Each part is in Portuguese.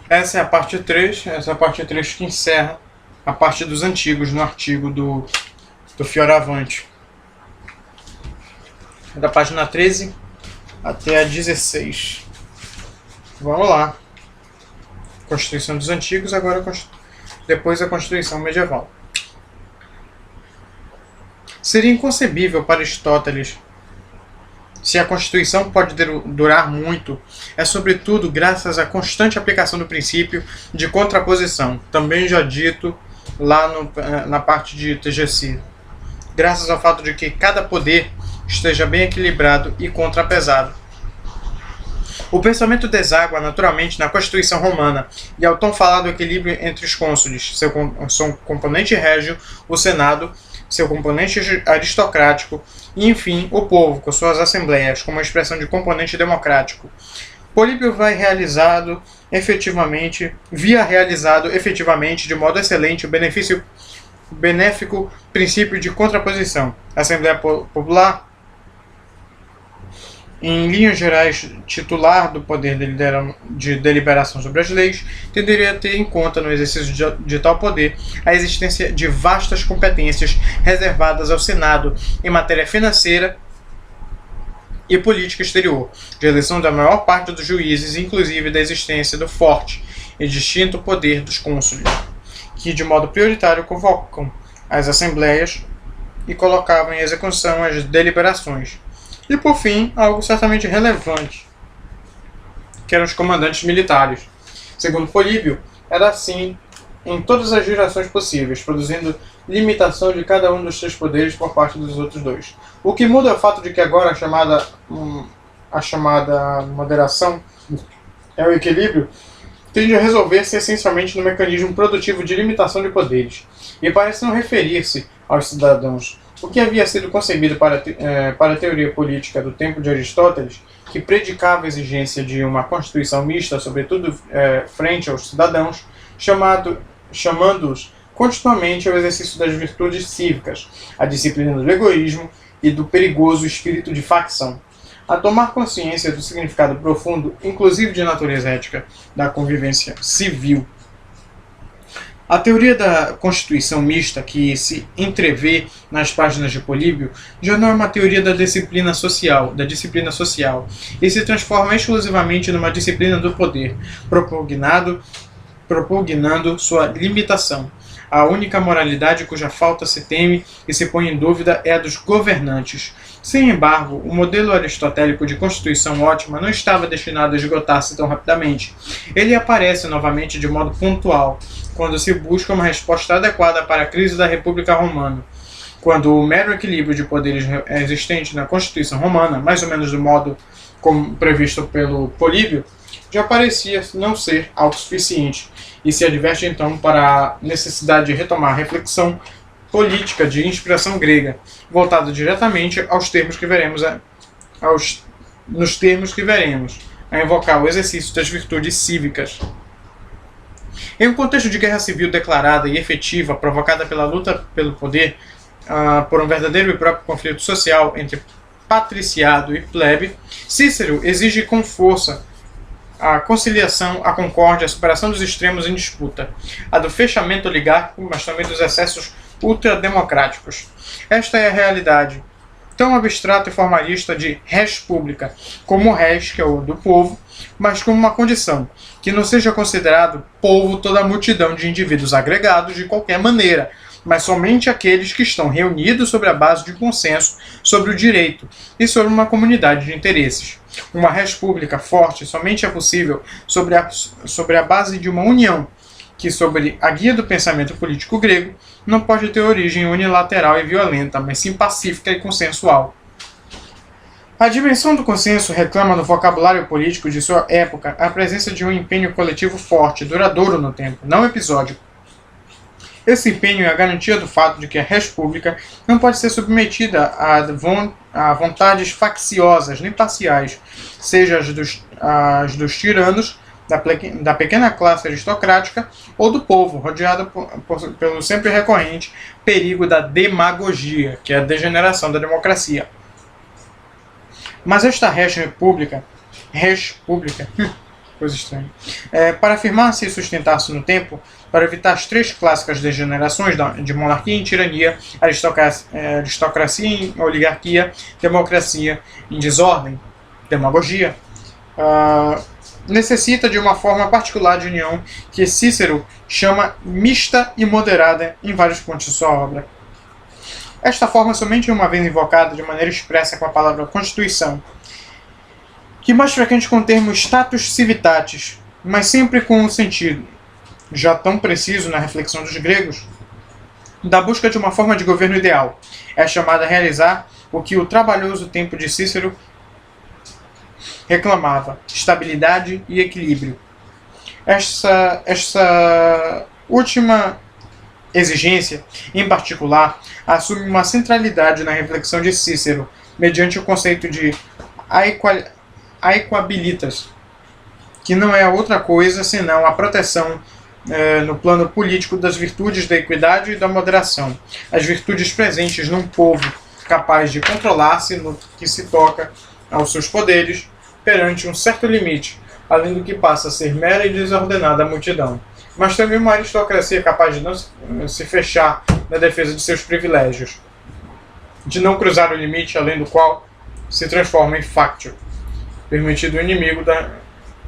Essa é a parte 3, essa é a parte 3 que encerra a parte dos antigos no artigo do Fioravante. Da página 13 até a 16. Vamos lá. Constituição dos antigos, agora depois a Constituição medieval. Seria inconcebível para Aristóteles se a Constituição pode durar muito, é sobretudo graças à constante aplicação do princípio de contraposição, também já dito lá na parte de TGC, graças ao fato de que cada poder esteja bem equilibrado e contrapesado. O pensamento deságua naturalmente na Constituição Romana e ao tão falado equilíbrio entre os cônsules, seu componente régio, o Senado, seu componente aristocrático e, enfim, o povo, com suas assembleias, como uma expressão de componente democrático. Políbio via realizado efetivamente de modo excelente o benéfico princípio de contraposição. A Assembleia Popular, em linhas gerais, titular do poder de deliberação sobre as leis, tenderia a ter em conta, no exercício de tal poder, a existência de vastas competências reservadas ao Senado em matéria financeira e política exterior, de eleição da maior parte dos juízes, inclusive da existência do forte e distinto poder dos cônsules, que de modo prioritário convocam as assembleias e colocavam em execução as deliberações. E, por fim, algo certamente relevante, que eram os comandantes militares. Segundo Políbio, era assim em todas as gerações possíveis, produzindo limitação de cada um dos três poderes por parte dos outros dois. O que muda é o fato de que agora a chamada moderação é o equilíbrio, tende a resolver-se essencialmente no mecanismo produtivo de limitação de poderes, e parece não referir-se aos cidadãos. O que havia sido concebido para a teoria política do tempo de Aristóteles, que predicava a exigência de uma constituição mista, sobretudo frente aos cidadãos, chamando-os continuamente ao exercício das virtudes cívicas, à disciplina do egoísmo e do perigoso espírito de facção. A tomar consciência do significado profundo, inclusive de natureza ética, da convivência civil. A teoria da Constituição mista, que se entrevê nas páginas de Políbio, já não é uma teoria da disciplina social, e se transforma exclusivamente numa disciplina do poder, propugnando sua limitação. A única moralidade cuja falta se teme e se põe em dúvida é a dos governantes. Sem embargo, o modelo aristotélico de Constituição ótima não estava destinado a esgotar-se tão rapidamente. Ele aparece novamente de modo pontual, quando se busca uma resposta adequada para a crise da República Romana. Quando o mero equilíbrio de poderes existente na Constituição Romana, mais ou menos do modo como previsto pelo Políbio, já parecia não ser autossuficiente, e se adverte então para a necessidade de retomar a reflexão política de inspiração grega, voltada diretamente nos termos que veremos, a invocar o exercício das virtudes cívicas. Em um contexto de guerra civil declarada e efetiva, provocada pela luta pelo poder, por um verdadeiro e próprio conflito social entre patriciado e plebe, Cícero exige com força a conciliação, a concórdia, a superação dos extremos em disputa, a do fechamento oligárquico, mas também dos excessos ultrademocráticos. Esta é a realidade, tão abstrata e formalista de res publica, como o res, que é o do povo, mas como uma condição, que não seja considerado povo toda a multidão de indivíduos agregados de qualquer maneira, mas somente aqueles que estão reunidos sobre a base de consenso sobre o direito e sobre uma comunidade de interesses. Uma res pública forte somente é possível sobre a base de uma união, que, sob a guia do pensamento político grego, não pode ter origem unilateral e violenta, mas sim pacífica e consensual. A dimensão do consenso reclama no vocabulário político de sua época a presença de um empenho coletivo forte, duradouro no tempo, não episódico. Esse empenho é a garantia do fato de que a res pública não pode ser submetida a vontades facciosas nem parciais, seja as dos tiranos, da pequena classe aristocrática ou do povo, rodeado pelo sempre recorrente perigo da demagogia, que é a degeneração da democracia. Mas esta res pública Coisa estranha. Para afirmar-se e sustentar-se no tempo, para evitar as três clássicas degenerações de monarquia em tirania, aristocracia em oligarquia, democracia em desordem, demagogia, necessita de uma forma particular de união que Cícero chama mista e moderada em vários pontos de sua obra. Esta forma somente uma vez invocada de maneira expressa com a palavra Constituição, que mais frequente com o termo status civitatis, mas sempre com um sentido, já tão preciso na reflexão dos gregos, da busca de uma forma de governo ideal. É chamada a realizar o que o trabalhoso tempo de Cícero reclamava: estabilidade e equilíbrio. Essa última exigência, em particular, assume uma centralidade na reflexão de Cícero, mediante o conceito de aequabilitas, que não é outra coisa senão a proteção no plano político das virtudes da equidade e da moderação, as virtudes presentes num povo capaz de controlar-se no que se toca aos seus poderes perante um certo limite, além do que passa a ser mera e desordenada multidão, mas também uma aristocracia capaz de não se fechar na defesa de seus privilégios, de não cruzar o limite além do qual se transforma em factio, permitido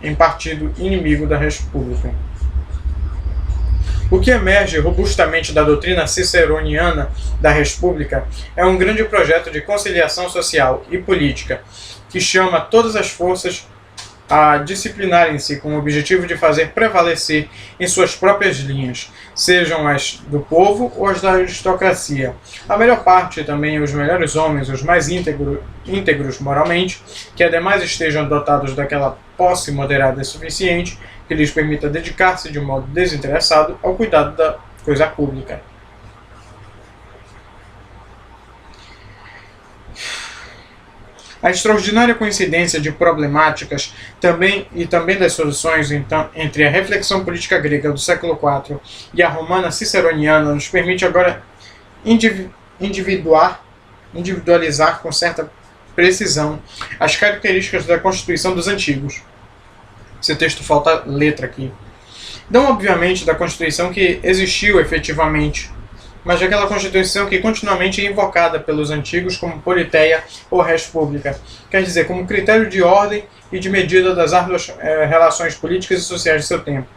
em partido inimigo da República. O que emerge robustamente da doutrina ciceroniana da República é um grande projeto de conciliação social e política que chama todas as forças a disciplinarem-se com o objetivo de fazer prevalecer em suas próprias linhas, sejam as do povo ou as da aristocracia. A melhor parte também os melhores homens, os mais íntegros moralmente, que ademais estejam dotados daquela posse moderada e suficiente que lhes permita dedicar-se de um modo desinteressado ao cuidado da coisa pública. A extraordinária coincidência de problemáticas e também das soluções entre a reflexão política grega do século IV e a romana ciceroniana nos permite agora individualizar com certa precisão as características da Constituição dos antigos. Esse texto falta letra aqui. Não obviamente da Constituição que existiu efetivamente, mas daquela Constituição que continuamente é invocada pelos antigos como politeia ou res pública, quer dizer, como critério de ordem e de medida das árduas relações políticas e sociais de seu tempo.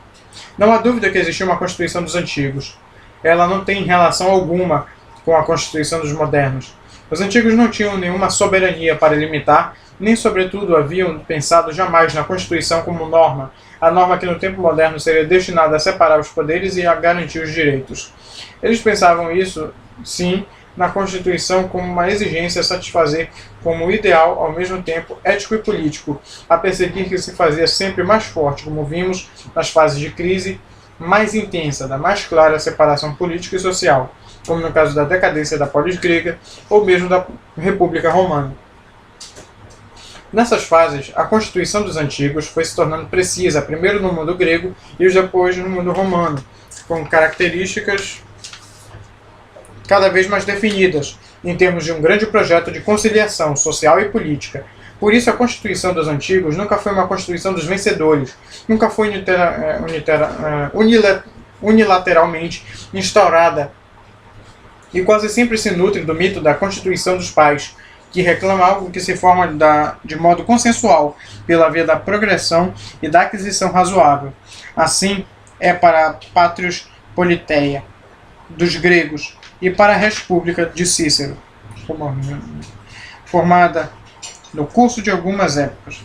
Não há dúvida que existiu uma Constituição dos antigos. Ela não tem relação alguma com a Constituição dos modernos. Os antigos não tinham nenhuma soberania para limitar, nem sobretudo haviam pensado jamais na Constituição como norma, a norma que no tempo moderno seria destinada a separar os poderes e a garantir os direitos. Eles pensavam isso, sim, na Constituição como uma exigência a satisfazer como ideal, ao mesmo tempo ético e político, a perseguir que se fazia sempre mais forte, como vimos nas fases de crise mais intensa, da mais clara separação política e social, como no caso da decadência da polis grega ou mesmo da República Romana. Nessas fases, a Constituição dos antigos foi se tornando precisa, primeiro no mundo grego e depois no mundo romano, com características cada vez mais definidas, em termos de um grande projeto de conciliação social e política. Por isso, a Constituição dos antigos nunca foi uma Constituição dos vencedores, nunca foi unilateralmente instaurada e quase sempre se nutre do mito da Constituição dos pais, que reclama algo que se forma de modo consensual, pela via da progressão e da aquisição razoável. Assim é para a Patrios Politeia, dos gregos, e para a República de Cícero, formada no curso de algumas épocas.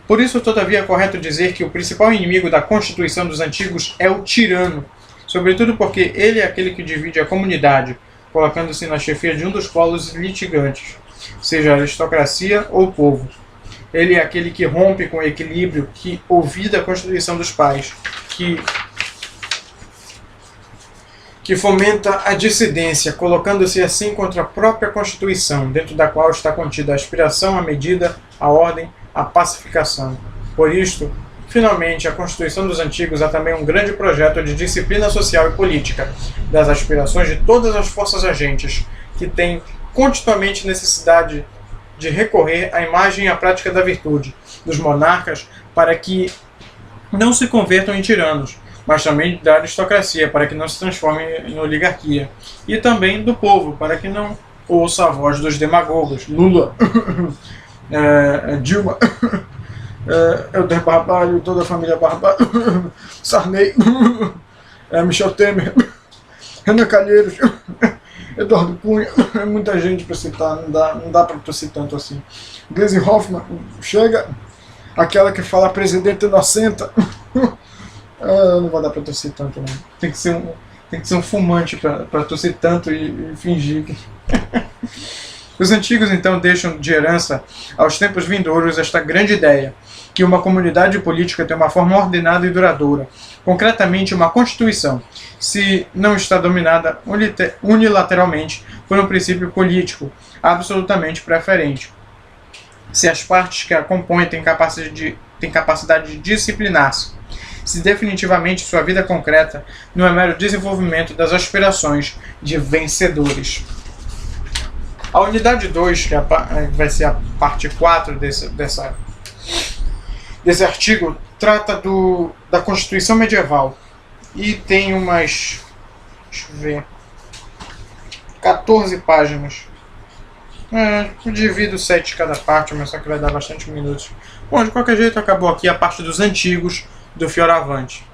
Por isso, todavia, é correto dizer que o principal inimigo da Constituição dos antigos é o tirano, sobretudo porque ele é aquele que divide a comunidade, colocando-se na chefia de um dos polos litigantes, seja a aristocracia ou o povo. Ele é aquele que rompe com o equilíbrio que ouvida a Constituição dos pais, que fomenta a dissidência, colocando-se assim contra a própria Constituição, dentro da qual está contida a aspiração, a medida, a ordem, a pacificação. Por isto, finalmente, a Constituição dos antigos é também um grande projeto de disciplina social e política, das aspirações de todas as forças agentes, que têm continuamente necessidade de recorrer à imagem e à prática da virtude dos monarcas para que não se convertam em tiranos, mas também da aristocracia, para que não se transforme em oligarquia, e também do povo, para que não ouça a voz dos demagogos, Lula, Dilma, Helder Barbalho, toda a família Barbalho, Sarney, Michel Temer, Renan Calheiros, Eduardo Cunha, é muita gente para citar, não dá para tu citar tanto assim. Gleisi Hoffmann, chega, aquela que fala presidente inocenta, não vai dar para tossir tanto, não. Tem que ser um fumante para tossir tanto e fingir que... Os antigos então deixam de herança aos tempos vindouros esta grande ideia, que uma comunidade política tem uma forma ordenada e duradoura, concretamente uma constituição, se não está dominada unilateralmente por um princípio político absolutamente preferente, se as partes que a compõem têm capacidade de disciplinar-se, se definitivamente sua vida concreta não é mero desenvolvimento das aspirações de vencedores. A unidade 2, que vai ser a parte 4 desse artigo, trata da Constituição Medieval. E tem umas, deixa eu ver, 14 páginas. Eu divido 7 cada parte, mas só que vai dar bastante minutos. Bom, de qualquer jeito, acabou aqui a parte dos antigos do Fioravante.